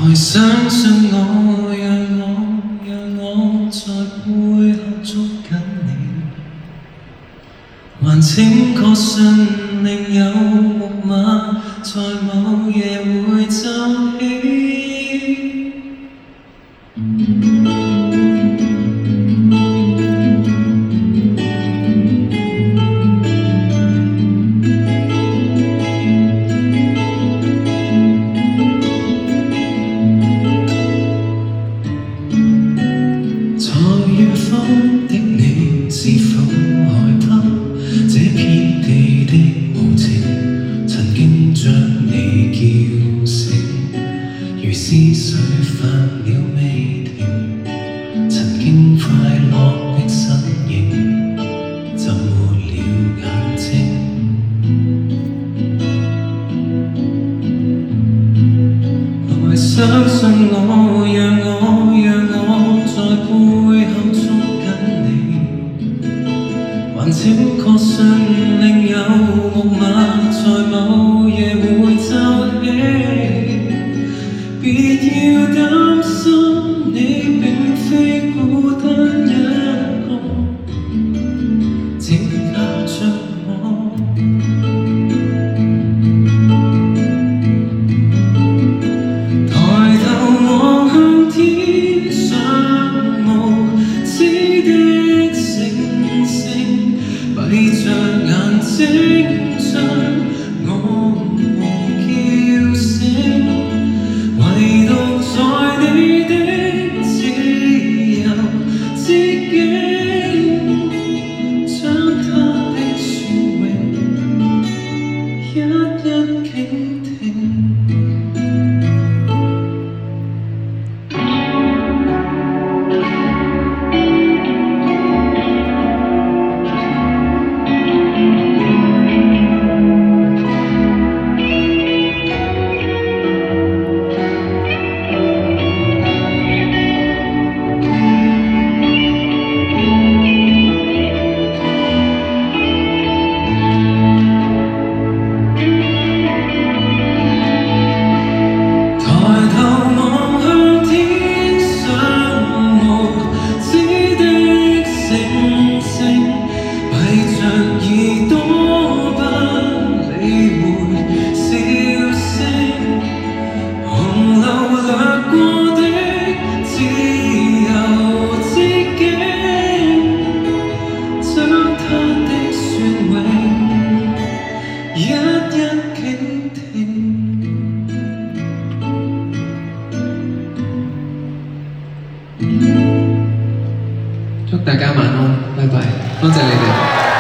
來相信我，讓我在背後捉緊你，還請確信另有木馬在某夜會奏起。遠方的你是否害怕這片地的無情曾經將你叫醒，如思緒發了未停，曾經快樂的身影就沒了眼睛。來相信我，讓我在背後捉緊你，還請確信另有木馬在某夜會奏起。別要擔心，你並非孤單一個，請靠着我。抬頭望向天上無知的星星，閉着眼睛將我叫醒，唯獨在你的自由之境，將它的旋詠一一傾聽。祝大家晚安，拜拜，多謝你哋。